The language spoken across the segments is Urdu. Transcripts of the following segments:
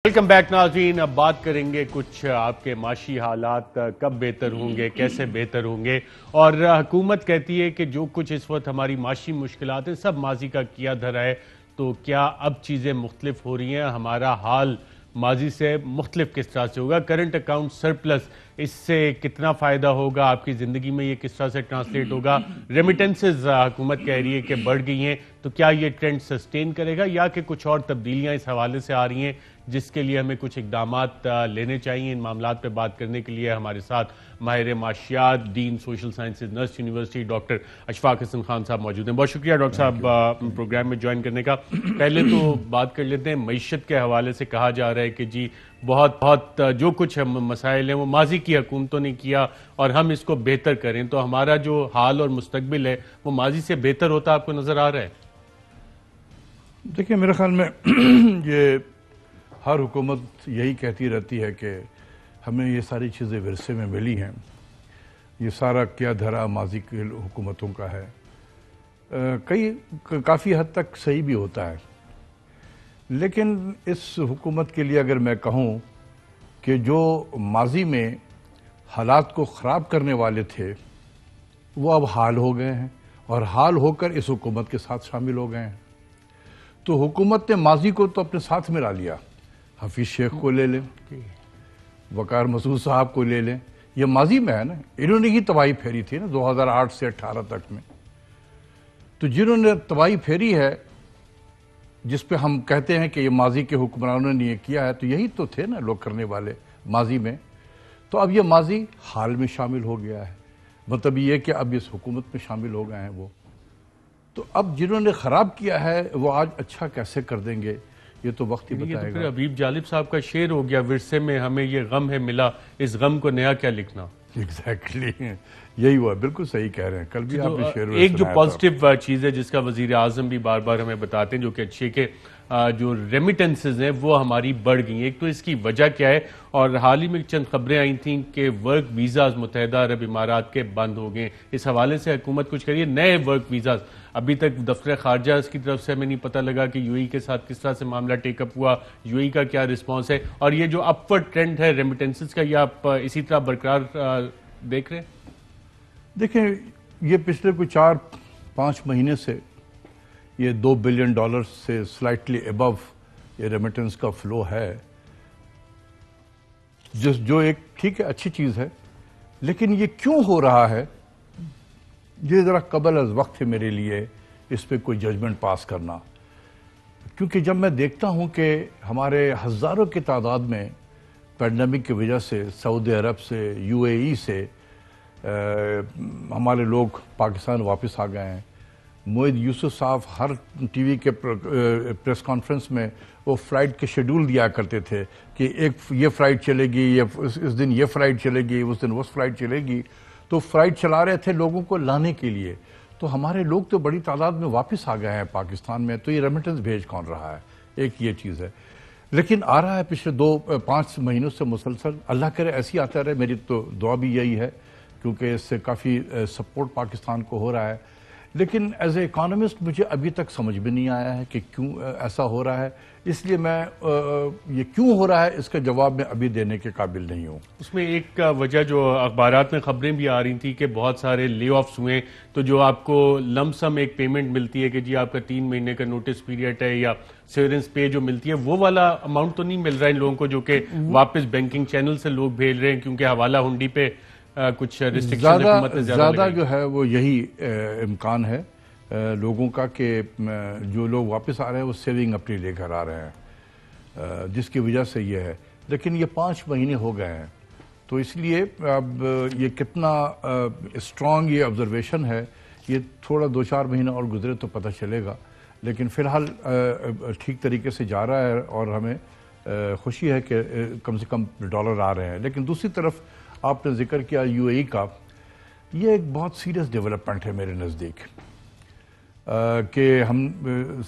ویلکم بیک ناظرین. اب بات کریں گے کچھ آپ کے معاشی حالات کب بہتر ہوں گے، کیسے بہتر ہوں گے. اور حکومت کہتی ہے کہ جو کچھ اس وقت ہماری معاشی مشکلات ہیں سب ماضی کا کیا دھرا ہے. تو کیا اب چیزیں مختلف ہو رہی ہیں؟ ہمارا حال ماضی سے مختلف کس طرح سے ہوگا؟ کرنٹ اکاؤنٹ سرپلس، اس سے کتنا فائدہ ہوگا آپ کی زندگی میں؟ یہ کس طرح سے ٹرانسلیٹ ہوگا؟ ریمیٹنسز حکومت کہہ رہی ہے کہ بڑھ گئی ہیں، تو کیا یہ ٹرینڈ سسٹین کرے گا یا کہ کچھ اور تبدیلیاں اس حوالے سے آ رہی ہیں جس کے لیے ہمیں کچھ اقدامات لینے چاہیے؟ ان معاملات پہ بات کرنے کے لیے ہمارے ساتھ ماہر معاشیات، ڈین سوشل سائنسز، نرس یونیورسٹی ڈاکٹر اشفاق حسن خان صاحب موجود ہیں. بہت شکریہ ڈاکٹر صاحب پروگرام میں جوائن کرنے کا. پہلے تو بات کر لیتے ہیں معیشت کے حوالے سے. کہا جا رہا ہے کہ جی بہت جو کچھ مسائل ہیں وہ ماضی کی حکومتوں نے کیا اور ہم اس کو بہتر کریں، تو ہمارا جو حال اور مستقبل ہے وہ ماضی سے بہتر ہوتا آپ کو نظر آ رہا ہے؟ دیکھیں، میرے خیال میں یہ ہر حکومت یہی کہتی رہتی ہے کہ ہمیں یہ ساری چیزیں ورثے میں ملی ہیں، یہ سارا کیا دھرا ماضی کی حکومتوں کا ہے. کافی حد تک صحیح بھی ہوتا ہے، لیکن اس حکومت کے لیے اگر میں کہوں کہ جو ماضی میں حالات کو خراب کرنے والے تھے وہ اب حال ہو گئے ہیں اور حال ہو کر اس حکومت کے ساتھ شامل ہو گئے ہیں. تو حکومت نے ماضی کو تو اپنے ساتھ ملا لیا. حفیظ شیخ کو لے لیں، وقار مسعود صاحب کو لے لیں، یہ ماضی میں ہے نا. انہوں نے ہی تباہی پھیری تھی نا 2008 سے 18 تک میں. تو جنہوں نے تباہی پھیری ہے، جس پہ ہم کہتے ہیں کہ یہ ماضی کے حکمرانوں نے یہ کیا ہے، تو یہی تو تھے نا لوگ کرنے والے ماضی میں. تو اب یہ ماضی حال میں شامل ہو گیا ہے، مطلب یہ کہ اب اس حکومت میں شامل ہو گئے ہیں وہ. تو اب جنہوں نے خراب کیا ہے وہ آج اچھا کیسے کر دیں گے، یہ تو وقت ہی بتائے گا. یہ تو پھر حبیب جالب صاحب کا شعر ہو گیا، ورثے میں ہمیں یہ غم ہے ملا، اس غم کو نیا کیا لکھنا. ایگزیکٹلی یہی ہوا، بالکل صحیح کہہ رہے ہیں. کل بھی آپ نے شعر ایک جو پازیٹیو چیز ہے جس کا وزیر اعظم بھی بار بار ہمیں بتاتے ہیں جو کہ اچھی ہے کہ جو ریمیٹنسز ہیں وہ ہماری بڑھ گئی ہیں. ایک تو اس کی وجہ کیا ہے؟ اور حال ہی میں چند خبریں آئی تھیں کہ ورک ویزاز متحدہ عرب امارات کے بند ہو گئے. اس حوالے سے حکومت کچھ کریے. نئے ورک ویزاز ابھی تک دفتر خارجہ اس کی طرف سے ہمیں نہیں پتہ لگا کہ یو ای کے ساتھ کس طرح سے معاملہ ٹیک اپ ہوا، یو ای کا کیا رسپانس ہے، اور یہ جو اپورڈ ٹرینڈ ہے ریمیٹنسز کا، یہ آپ اسی طرح برقرار دیکھ رہے ہیں؟ دیکھیں، یہ پچھلے کوئی 4-5 مہینے سے یہ $2 بلین سے سلائٹلی ابو یہ ریمیٹنس کا فلو ہے، جو ایک ٹھیک ہے، اچھی چیز ہے. لیکن یہ کیوں ہو رہا ہے، یہ ذرا قبل از وقت ہے میرے لیے اس پہ کوئی ججمنٹ پاس کرنا. کیونکہ جب میں دیکھتا ہوں کہ ہمارے ہزاروں کی تعداد میں پینڈیمک کی وجہ سے سعودی عرب سے، یو اے ای سے ہمارے لوگ پاکستان واپس آ گئے ہیں. موعد یوسف صاحب ہر ٹی وی کے پریس کانفرنس میں وہ فلائٹ کے شیڈول دیا کرتے تھے کہ ایک یہ فلائٹ چلے گی، اس دن یہ فلائٹ چلے گی، اس دن وہ فلائٹ چلے گی. تو فلائٹ چلا رہے تھے لوگوں کو لانے کے لیے. تو ہمارے لوگ تو بڑی تعداد میں واپس آ گئے ہیں پاکستان میں. تو یہ ریمیٹنس بھیج کون رہا ہے؟ ایک یہ چیز ہے. لیکن آ رہا ہے پچھلے 2-5 مہینوں سے مسلسل. اللہ کرے ایسی آتا رہے، میری تو دعا بھی یہی ہے، کیونکہ اس سے کافی سپورٹ پاکستان کو ہو رہا ہے. لیکن ایز اے اکانومسٹ مجھے ابھی تک سمجھ بھی نہیں آیا ہے کہ کیوں ایسا ہو رہا ہے. اس لیے میں یہ کیوں ہو رہا ہے اس کا جواب میں ابھی دینے کے قابل نہیں ہوں. اس میں ایک وجہ جو اخبارات میں خبریں بھی آ رہی تھیں کہ بہت سارے لے آفس ہوئے، تو جو آپ کو لم سم ایک پیمنٹ ملتی ہے کہ جی آپ کا 3 مہینے کا نوٹس پیریڈ ہے یا سیورنس پے جو ملتی ہے، وہ والا اماؤنٹ تو نہیں مل رہا ان لوگوں کو جو کہ واپس بینکنگ چینل سے لوگ بھیج رہے ہیں، کیونکہ حوالہ ہنڈی پہ کچھ ریسٹرکشن حکومت نے زیادہ جو ہے وہ یہی امکان ہے لوگوں کا کہ جو لوگ واپس آ رہے ہیں وہ سیونگ اپنی لے کر آ رہے ہیں، جس کی وجہ سے یہ ہے. لیکن یہ 5 مہینے ہو گئے ہیں، تو اس لیے اب یہ کتنا اسٹرانگ یہ آبزرویشن ہے، یہ تھوڑا 2-4 مہینے اور گزرے تو پتہ چلے گا. لیکن فی الحال ٹھیک طریقے سے جا رہا ہے اور ہمیں خوشی ہے کہ کم سے کم ڈالر آ رہے ہیں. لیکن دوسری طرف آپ نے ذکر کیا یو اے ای کا، یہ ایک بہت سیریس ڈیولپمنٹ ہے میرے نزدیک، کہ ہم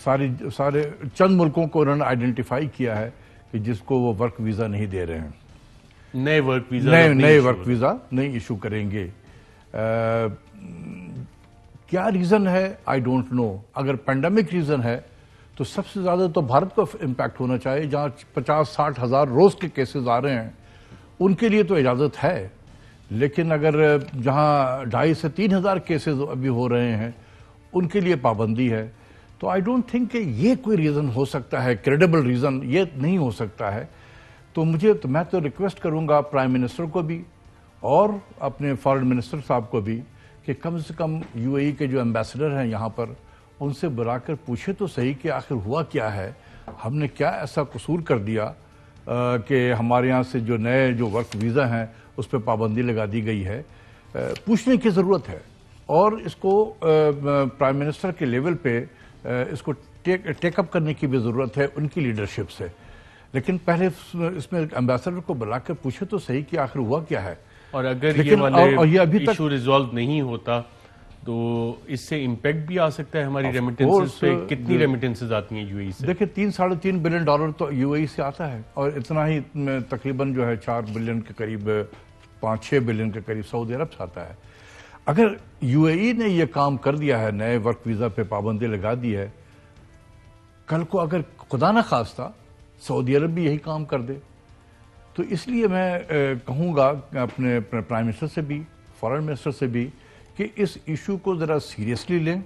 سارے چند ملکوں کو انہوں نے آئیڈینٹیفائی کیا ہے کہ جس کو وہ ورک ویزا نہیں دے رہے ہیں. نئے ورک ویزا نہیں ایشو کریں گے. کیا ریزن ہے؟ I don't know. اگر پینڈیمک ریزن ہے تو سب سے زیادہ تو بھارت کو امپیکٹ ہونا چاہیے، جہاں 50-60 ہزار روز کے کیسز آ رہے ہیں ان کے لیے تو اجازت ہے، لیکن اگر جہاں 2.5 سے 3 ہزار کیسز ابھی ہو رہے ہیں ان کے لیے پابندی ہے، تو آئی ڈونٹ تھنک کہ یہ کوئی ریزن ہو سکتا ہے، کریڈیبل ریزن یہ نہیں ہو سکتا ہے۔ تو میں تو ریکویسٹ کروں گا پرائم منسٹر کو بھی اور اپنے فارن منسٹر صاحب کو بھی کہ کم سے کم یو اے ای کے جو ایمبیسڈر ہیں یہاں پر ان سے بلا کر پوچھے تو صحیح کہ آخر ہوا کیا ہے، ہم نے کیا ایسا قصور کر دیا کہ ہمارے یہاں سے جو نئے جو ورک ویزا ہیں اس پہ پابندی لگا دی گئی ہے۔ پوچھنے کی ضرورت ہے اور اس کو پرائم منسٹر کے لیول پہ اس کو ٹیک اپ کرنے کی بھی ضرورت ہے ان کی لیڈرشپ سے، لیکن پہلے اس میں ایمبیسڈر کو بلا کر پوچھے تو صحیح کہ آخر ہوا کیا ہے۔ اور اگر یہ والے ایشو ریزالو نہیں ہوتا تو اس سے امپیکٹ بھی آ سکتا ہے ہماری ریمیٹنسز پہ۔ کتنی ریمیٹنسز آتی ہیں یو اے ای سے؟ دیکھیں $3-3.5 بلین تو یو اے ای سے آتا ہے، اور اتنا ہی تقریباً جو ہے 4 بلین کے قریب 5-6 بلین کے قریب سعودی عرب سے آتا ہے۔ اگر یو اے ای نے یہ کام کر دیا ہے، نئے ورک ویزا پہ پابندی لگا دی ہے، کل کو اگر خدا نہ خواستہ سعودی عرب بھی یہی کام کر دے، تو اس لیے میں کہوں گا اپنے پرائم منسٹر سے بھی فارن منسٹر سے بھی کہ اس ایشو کو ذرا سیریسلی لیں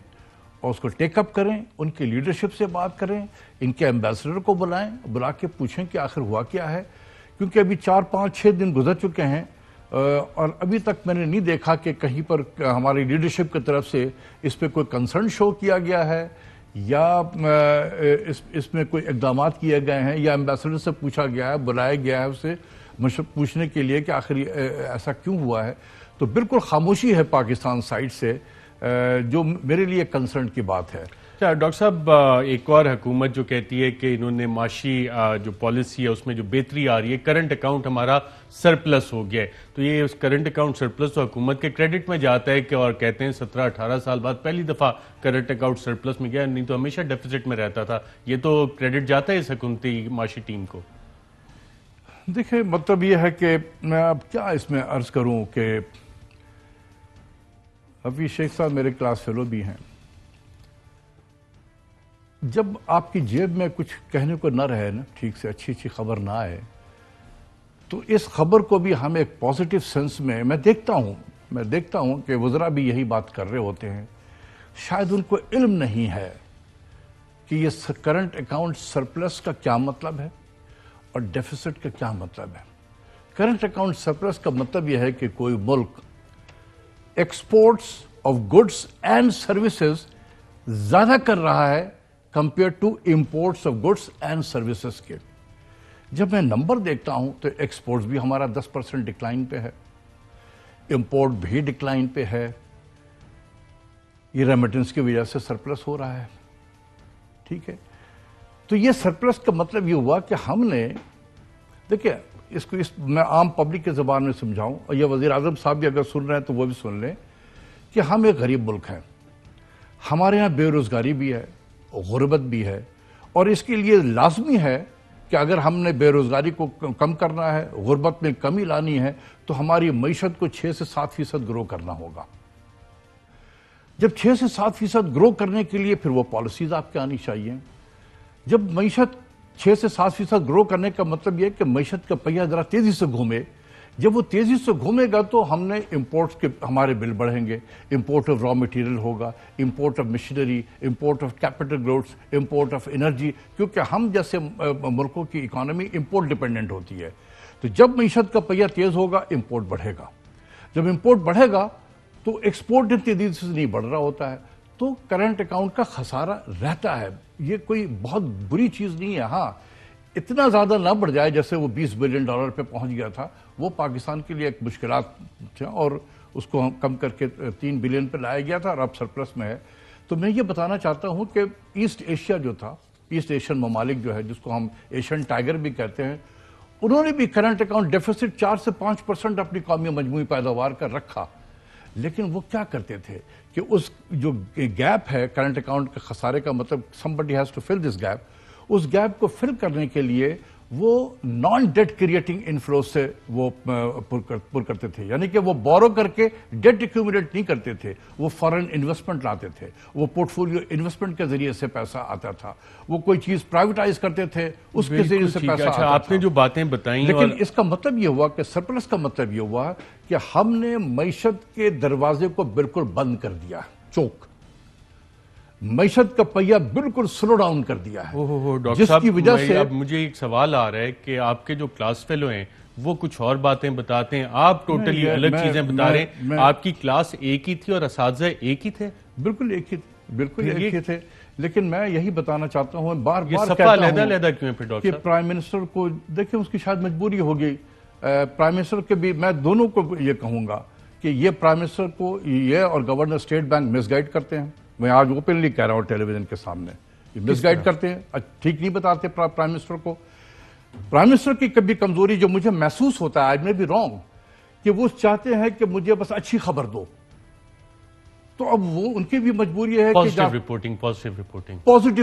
اور اس کو ٹیک اپ کریں، ان کی لیڈرشپ سے بات کریں، ان کے ایمبیسڈر کو بلا کے پوچھیں کہ آخر ہوا کیا ہے، کیونکہ ابھی 4-5-6 دن گزر چکے ہیں اور ابھی تک میں نے نہیں دیکھا کہ کہیں پر ہماری لیڈرشپ کی طرف سے اس پہ کوئی کنسرن شو کیا گیا ہے یا اس میں کوئی اقدامات کیے گئے ہیں یا ایمبیسڈر سے پوچھا گیا ہے، بلایا گیا ہے اسے پوچھنے کے لیے کہ آخر ایسا کیوں ہوا ہے۔ تو بالکل خاموشی ہے پاکستان سائڈ سے، جو میرے لیے کنسرن کی بات ہے۔ ڈاکٹر صاحب، ایک اور حکومت جو کہتی ہے کہ انہوں نے معاشی جو پالیسی ہے اس میں جو بہتری آ رہی ہے، کرنٹ اکاؤنٹ ہمارا سرپلس ہو گیا ہے، تو یہ اس کرنٹ اکاؤنٹ سرپلس تو حکومت کے کریڈٹ میں جاتا ہے کہ اور کہتے ہیں 17-18 سال بعد پہلی دفعہ کرنٹ اکاؤنٹ سرپلس میں گیا، نہیں تو ہمیشہ ڈیفیسٹ میں رہتا تھا، یہ تو کریڈٹ جاتا ہے اس حکومتی معاشی ٹیم کو؟ دیکھیں، مطلب یہ ہے کہ میں اب کیا اس میں عرض کروں کہ ابھی شیخ صاحب میرے کلاس فیلو بھی ہیں، جب آپ کی جیب میں کچھ کہنے کو نہ رہے نا، ٹھیک سے اچھی خبر نہ آئے، تو اس خبر کو بھی ہم ایک پازیٹیو سینس میں دیکھتا ہوں کہ وزراء بھی یہی بات کر رہے ہوتے ہیں، شاید ان کو علم نہیں ہے کہ یہ کرنٹ اکاؤنٹ سرپلس کا کیا مطلب ہے اور ڈیفیسٹ کا کیا مطلب ہے۔ کرنٹ اکاؤنٹ سرپلس کا مطلب یہ ہے کہ کوئی ملک exports of goods and services زیادہ کر رہا ہے compare to imports of goods and services کے۔ جب میں نمبر دیکھتا ہوں تو ایکسپورٹس بھی ہمارا 10% ڈکلائن پہ ہے، امپورٹ بھی ڈکلائن پہ ہے، یہ ریمیٹنس کی وجہ سے سرپلس ہو رہا ہے، ٹھیک ہے۔ تو یہ سرپلس کا مطلب یہ ہوا کہ ہم نے، دیکھیں اس کو میں عام پبلک کے زبان میں سمجھاؤں، اور یہ وزیر اعظم صاحب بھی اگر سن رہے ہیں تو وہ بھی سن لیں کہ ہم ایک غریب ملک ہیں، ہمارے ہاں بے روزگاری بھی ہے، غربت بھی ہے، اور اس کے لیے لازمی ہے کہ اگر ہم نے بے روزگاری کو کم کرنا ہے، غربت میں کمی لانی ہے، تو ہماری معیشت کو 6 سے 7% گرو کرنا ہوگا۔ جب 6 سے 7% گرو کرنے کے لیے پھر وہ پالیسیز آپ کے آنی چاہیے۔ جب معیشت 6 سے 7% گرو کرنے کا مطلب یہ کہ معیشت کا پہیہ ذرا تیزی سے گھومے، جب وہ تیزی سے گھومے گا تو ہم نے امپورٹس کے ہمارے بل بڑھیں گے، امپورٹ آف را مٹیریل ہوگا، import of machinery, import of capital goods, import of energy, کیونکہ ہم جیسے ملکوں کی اکانومی امپورٹ ڈیپینڈنٹ ہوتی ہے۔ تو جب معیشت کا پہیہ تیز ہوگا امپورٹ بڑھے گا، جب امپورٹ بڑھے گا تو ایکسپورٹ اتنی تیزی سے نہیں بڑھ رہا ہوتا ہے، تو کرنٹ اکاؤنٹ کا خسارہ رہتا ہے۔ یہ کوئی بہت بری چیز نہیں ہے، ہاں اتنا زیادہ نہ بڑھ جائے جیسے وہ $20 بلین پہ پہنچ گیا تھا، وہ پاکستان کے لیے ایک مشکلات تھے اور اس کو کم کر کے 3 بلین پہ لایا گیا تھا اور اب سرپلس میں ہے۔ تو میں یہ بتانا چاہتا ہوں کہ ایسٹ ایشیا جو تھا، ایسٹ ایشین ممالک جو ہے جس کو ہم ایشین ٹائیگر بھی کہتے ہیں، انہوں نے بھی کرنٹ اکاؤنٹ ڈیفیسٹ 4 سے 5% اپنی قومی مجموعی پیداوار کا رکھا، لیکن وہ کیا کرتے تھے کہ اس جو گیپ ہے کرنٹ اکاؤنٹ کے خسارے کا، مطلب somebody has to fill this gap، اس گیپ کو فل کرنے کے لیے وہ نان ڈیٹ کریٹنگ انفلو سے وہ پر کرتے تھے، یعنی کہ وہ بورو کر کے ڈیٹ ایکومولیٹ نہیں کرتے تھے، وہ فارن انویسٹمنٹ لاتے تھے، وہ پورٹ فولیو انویسٹمنٹ کے ذریعے سے پیسہ آتا تھا، وہ کوئی چیز پرائیویٹائز کرتے تھے، اس کے ذریعے سے پیسہ آتا تھا۔ آپ نے جو باتیں بتائیں، لیکن اس کا مطلب یہ ہوا کہ سرپلس کا مطلب یہ ہوا کہ ہم نے معیشت کے دروازے کو بالکل بند کر دیا، چوک، معیشت کا پہیہ بالکل سلو ڈاؤن کر دیا ہے، ڈاکٹر صاحب اب مجھے ایک سوال آ رہا ہے کہ آپ کے جو کلاس فیلو ہیں وہ کچھ اور باتیں بتاتے ہیں، آپ ٹوٹلی الگ چیزیں بتا رہے ہیں۔ آپ کی کلاس ایک ہی تھی اور اساتذہ ایک ہی تھے؟ بالکل ایک ہی تھے، لیکن میں یہی بتانا چاہتا ہوں، بار بار کہتا ہوں کہ پرائم منسٹر کو دیکھیں، اس کی شاید مجبوری ہوگی، پرائم منسٹر کے بھی میں دونوں کو یہ کہوں گا کہ یہ پرائم منسٹر کو یہ اور گورنر اسٹیٹ بینک مس گائیڈ کرتے ہیں۔ میں آج اوپنلی کہہ رہا ہوں ٹیلی ویژن کے سامنے، یہ مس گائیڈ کرتے ہیں، ٹھیک نہیں بتاتے پرائم منسٹر کو۔ پرائم منسٹر کی کبھی کمزوری جو مجھے محسوس ہوتا ہے، آئی میں بھی رانگ، کہ وہ چاہتے ہیں کہ مجھے بس اچھی خبر دو، تو اب وہ ان کی بھی مجبوری ہے کہ پازیٹیو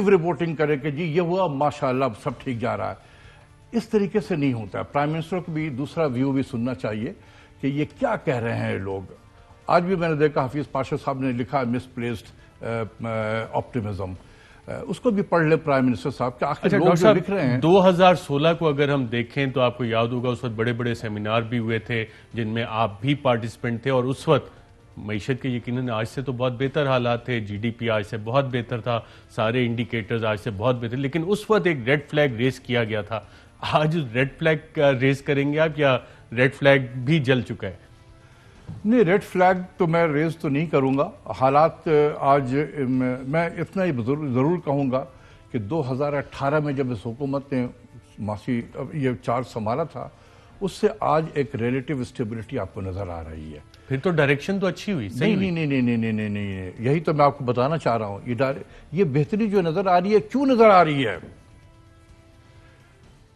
رپورٹنگ کرے کہ جی یہ ہوا، ماشاءاللہ سب ٹھیک جا رہا ہے۔ اس طریقے سے نہیں ہوتا ہے۔ پرائم منسٹر کو بھی دوسرا ویو بھی سننا چاہیے کہ یہ کیا کہہ رہے ہیں لوگ۔ آج بھی میں نے دیکھا حفیظ پاشا صاحب نے لکھا مس پلیسڈ آپٹیمزم، اس کو بھی پڑھ لے پرائم منسٹر صاحب کہ آخر لوگ جو لکھ رہے ہیں۔ 2016 کو اگر ہم دیکھیں تو آپ کو یاد ہوگا اس وقت بڑے بڑے سیمینار بھی ہوئے تھے جن میں آپ بھی پارٹیسپینٹ تھے، اور اس وقت معیشت کے یقیناً آج سے تو بہت بہتر حالات تھے، جی ڈی پی آج سے بہت بہتر تھا، سارے انڈیکیٹرز آج سے بہت بہتر، لیکن اس وقت ایک ریڈ فلیگ ریز کیا گیا تھا۔ آج ریڈ فلیگ ریز کریں گے آپ یا ریڈ فلیگ بھی جل چکا ہے؟ نہیں، ریڈ فلیگ تو میں ریز تو نہیں کروں گا۔ حالات آج میں اتنا ہی ضرور کہوں گا کہ 2018 میں جب اس حکومت نے یہ چارج سنبھالا تھا، اس سے آج ایک ریلیٹیو اسٹیبلٹی آپ کو نظر آ رہی ہے۔ پھر تو ڈائریکشن تو اچھی ہوئی، صحیح ہوئی۔ نہیں، یہی تو میں آپ کو بتانا چاہ رہا ہوں۔ یہ بہتری جو نظر آ رہی ہے، کیوں نظر آ رہی ہے؟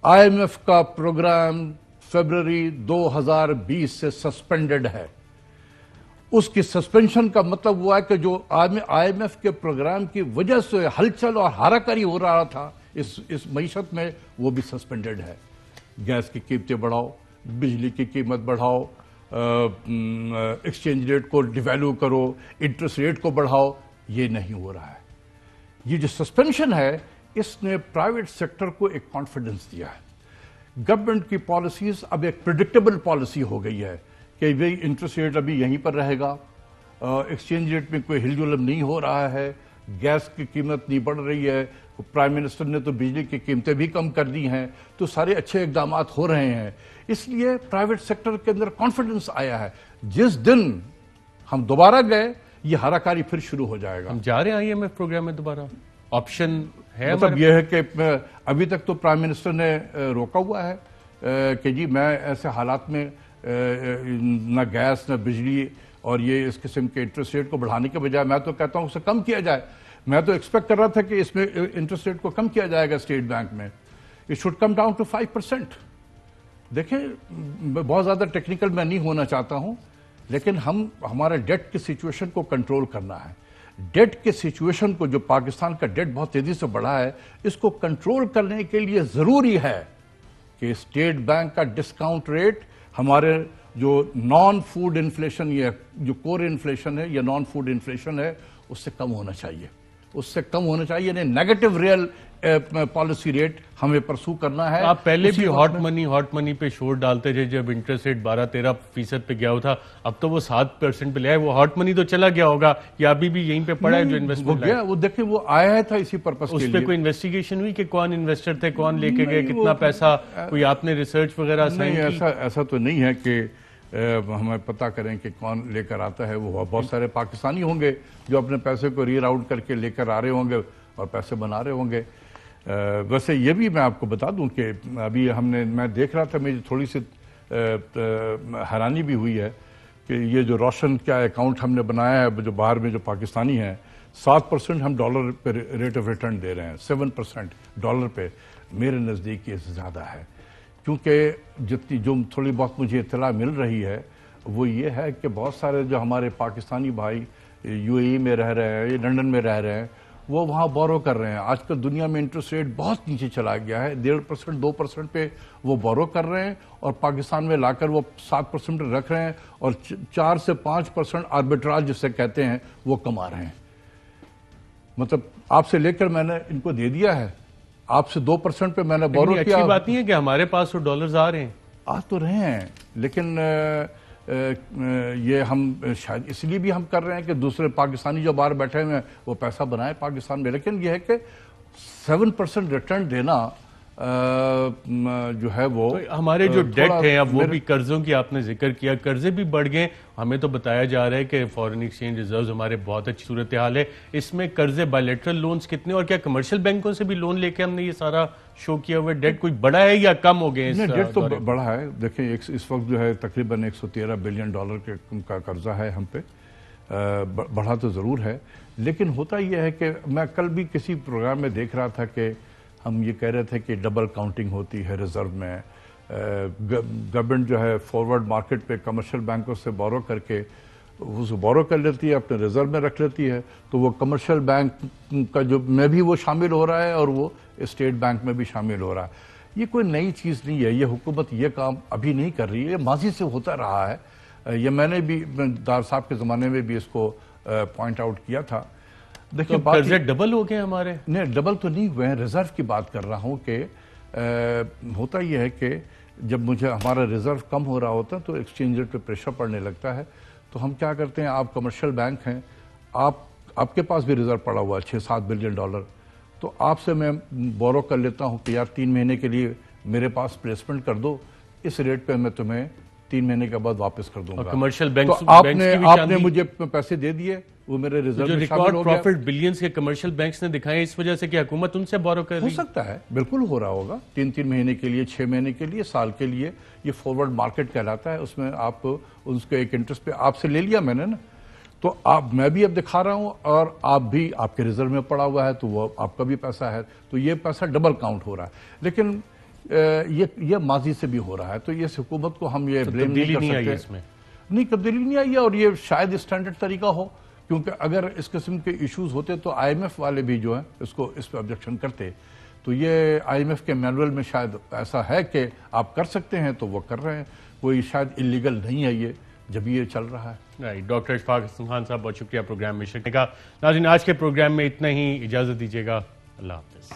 آئی ایم ایف کا پروگرام فیبروری 2020 سے سسپینڈڈ ہے۔ اس کی سسپینشن کا مطلب ہوا ہے کہ جو آئی ایم ایف کے پروگرام کی وجہ سے ہلچل اور ہاراکاری ہو رہا تھا اس معیشت میں، وہ بھی سسپینڈڈ ہے۔ گیس کی قیمتیں بڑھاؤ، بجلی کی قیمت بڑھاؤ، ایکسچینج ریٹ کو ڈیویلو کرو، انٹرسٹ ریٹ کو بڑھاؤ، یہ نہیں ہو رہا ہے۔ یہ جو سسپینشن ہے، اس نے پرائیویٹ سیکٹر کو ایک کانفیڈنس دیا ہے۔ گورنمنٹ کی پالیسیز اب ایک پریڈکٹیبل پالیسی ہو گئی ہے کہ بھئی انٹرسٹ ریٹ ابھی یہیں پر رہے گا، ایکسچینج ریٹ میں کوئی ہل جل نہیں ہو رہا ہے، گیس کی قیمت نہیں بڑھ رہی ہے، پرائم منسٹر نے تو بجلی کی قیمتیں بھی کم کر دی ہیں، تو سارے اچھے اقدامات ہو رہے ہیں۔ اس لیے پرائیویٹ سیکٹر کے اندر کانفیڈنس آیا ہے۔ جس دن ہم دوبارہ گئے، یہ ہاراکاری پھر شروع ہو جائے گا۔ ہم جا رہے ہیں آئی ایم ایف پروگرام میں دوبارہ؟ آپشن ہے؟ مطلب یہ ہے کہ ابھی تک تو پرائم منسٹر نے روکا ہوا ہے کہ جی میں ایسے حالات میں نہ گیس نہ بجلی اور یہ اس قسم کے انٹرسٹ ریٹ کو بڑھانے کے بجائے میں تو کہتا ہوں اسے کم کیا جائے۔ میں تو ایکسپیکٹ کر رہا تھا کہ اس میں انٹرسٹ ریٹ کو کم کیا جائے گا اسٹیٹ بینک میں، it should come down to 5%۔ دیکھیں، بہت زیادہ ٹیکنیکل میں نہیں ہونا چاہتا ہوں، لیکن ہمارے ڈیٹ کی سچویشن کو کنٹرول کرنا ہے۔ ڈیٹ کے سچویشن کو، جو پاکستان کا ڈیٹ بہت تیزی سے بڑھا ہے، اس کو کنٹرول کرنے کے لیے ضروری ہے کہ اسٹیٹ بینک کا ڈسکاؤنٹ ریٹ ہمارے جو نان فوڈ انفلیشن یا جو کور انفلیشن ہے یا نان فوڈ انفلیشن ہے، اس سے کم ہونا چاہیے، یعنی نیگیٹو ریئل پالیسی ریٹ ہمیں پرسو کرنا ہے۔ آپ پہلے بھی ہاٹ منی پہ شور ڈالتے تھے جب انٹرسٹ ریٹ 12-13% پہ گیا تھا، اب تو وہ 7% پہ لے آئے۔ وہ ہاٹ منی تو چلا گیا ہوگا یا ابھی بھی یہیں پہ پڑا ہے جو انویسٹمنٹ گیا؟ وہ دیکھیں، وہ آیا تھا اسی پرپس کے لیے۔ اس پہ کوئی انویسٹیگیشن ہوئی کہ کون انویسٹر تھے، کون لے کے گئے، کتنا پیسہ، کوئی آپ نے ریسرچ وغیرہ سائن کی؟ نہیں، ایسا تو نہیں ہے کہ ہمیں پتہ کریں کہ کون لے کر آتا ہے۔ وہ بہت سارے پاکستانی ہوں گے جو اپنے پیسے کو ری راؤٹ کر کے لے کر آ رہے ہوں گے اور پیسے بنا رہے ہوں گے۔ ویسے یہ بھی میں آپ کو بتا دوں کہ ابھی میں دیکھ رہا تھا، مجھے تھوڑی سی حیرانی بھی ہوئی ہے کہ یہ جو روشن کیا اکاؤنٹ ہم نے بنایا ہے، جو باہر میں جو پاکستانی ہیں، 7% ہم ڈالر پہ ریٹ آف ریٹرن دے رہے ہیں، 7% ڈالر پہ۔ میرے نزدیک یہ زیادہ ہے، کیونکہ جو تھوڑی بہت مجھے اطلاع مل رہی ہے وہ یہ ہے کہ بہت سارے جو ہمارے پاکستانی بھائی یو اے ای میں رہ رہے ہیں یا لنڈن میں رہ رہے ہیں، وہ وہاں بورو کر رہے ہیں. آج کل دنیا میں انٹرسٹ ریٹ بہت نیچے چلا گیا ہے, 1.5% 2% پہ وہ بورو کر رہے ہیں, اور پاکستان میں لا کر وہ 7% رکھ رہے ہیں, اور 4 سے 5% آربیٹراج جسے کہتے ہیں وہ کما رہے ہیں. مطلب آپ سے لے کر میں نے ان کو دے دیا ہے, آپ سے 2% پہ میں نے بورو کیا. اچھی بات نہیں ہے کہ ہمارے پاس تو ڈالرز آ رہے ہیں, آ تو رہے ہیں, لیکن یہ ہم شاید اس لیے بھی ہم کر رہے ہیں کہ دوسرے پاکستانی جو باہر بیٹھے ہوئے ہیں وہ پیسہ بنائیں پاکستان میں. لیکن یہ ہے کہ 7% ریٹرن دینا جو ہے وہ ہمارے جو ڈیٹ ہیں, اب وہ بھی قرضوں کی آپ نے ذکر کیا, قرضے بھی بڑھ گئے. ہمیں تو بتایا جا رہا ہے کہ فارن ایکسچینج ریزروز ہمارے بہت اچھی صورتحال ہے. اس میں قرضے بائیلیٹرل لونز کتنے, اور کیا کمرشل بینکوں سے بھی لون لے کے ہم نے یہ سارا شو کیا ہوا ہے؟ ڈیٹ کوئی بڑا ہے یا کم ہو گئے؟ ڈیٹ تو بڑا ہے. دیکھیں اس وقت جو ہے تقریباً $113 بلین کا قرضہ ہے ہم پہ. بڑھا تو ضرور ہے, لیکن ہوتا یہ ہے کہ میں کل بھی کسی پروگرام میں دیکھ رہا تھا کہ ہم یہ کہہ رہے تھے کہ ڈبل کاؤنٹنگ ہوتی ہے ریزرو میں. گورنمنٹ جو ہے فارورڈ مارکیٹ پہ کمرشل بینکوں سے بورو کر کے اس بورو کر لیتی ہے, اپنے ریزرو میں رکھ لیتی ہے, تو وہ کمرشل بینک کا جو میں بھی وہ شامل ہو رہا ہے اور وہ اسٹیٹ بینک میں بھی شامل ہو رہا ہے. یہ کوئی نئی چیز نہیں ہے, یہ حکومت یہ کام ابھی نہیں کر رہی ہے, یہ ماضی سے ہوتا رہا ہے. یہ میں نے بھی دار صاحب کے زمانے میں بھی اس کو پوائنٹ آؤٹ کیا تھا. دیکھیں قرضے ڈبل ہو گئے ہمارے. نہیں, ڈبل تو نہیں ہوئے ہیں, ریزرو کی بات کر رہا ہوں کہ ہوتا یہ ہے کہ جب مجھے ہمارا ریزرو کم ہو رہا ہوتا ہے تو ایکسچینج ریٹ پہ پریشر پڑنے لگتا ہے, تو ہم کیا کرتے ہیں, آپ کمرشل بینک ہیں, آپ کے پاس بھی ریزرو پڑا ہوا ہے $6-7 بلین, تو آپ سے میں بورو کر لیتا ہوں کہ یار 3 مہینے کے لیے میرے پاس پلیسمنٹ کر دو, اس ریٹ پہ میں تمہیں 3 مہینے کے بعد واپس کر دوں گا. کمرشل بینک آپ نے مجھے پیسے دے دیے, وہ میرے ریزرو میں شامل ہو گیا. پروفٹ بلینز کے کمرشل بینکس نے دکھائے, اس وجہ سے کہ حکومت ان سے بورو کر رہی ہے. ہو سکتا ہے, بالکل ہو رہا ہوگا, 3 مہینے کے لیے, 6 مہینے کے لیے, سال کے لیے. یہ فارورڈ مارکیٹ کہلاتا ہے, اس میں آپ اس کے ایک انٹرسٹ پہ آپ سے لے لیا میں نے نا, تو میں بھی اب دکھا رہا ہوں, اور آپ بھی آپ کے ریزرو میں پڑا ہوا ہے, تو وہ آپ کا بھی پیسہ ہے, تو یہ پیسہ ڈبل کاؤنٹ ہو رہا ہے. لیکن یہ ماضی سے بھی ہو رہا ہے, تو اس حکومت کو ہم یہ بلیم نہیں کر سکتے. اس میں نہیں, تبدیلی نہیں آئی ہے, اور یہ شاید اسٹینڈرڈ طریقہ ہو, کیونکہ اگر اس قسم کے ایشوز ہوتے تو IMF والے بھی جو ہیں اس پہ آبجیکشن کرتے. تو یہ IMF کے مینول میں شاید ایسا ہے کہ آپ کر سکتے ہیں, تو وہ کر رہے ہیں. کوئی شاید انلیگل نہیں ہے یہ, جب یہ چل رہا ہے. ڈاکٹر اشفاق حسن خان صاحب, بہت شکریہ پروگرام میں شرکت کا. ناظرین, آج کے پروگرام میں اتنا ہی, اجازت دیجیے گا, اللہ حافظ.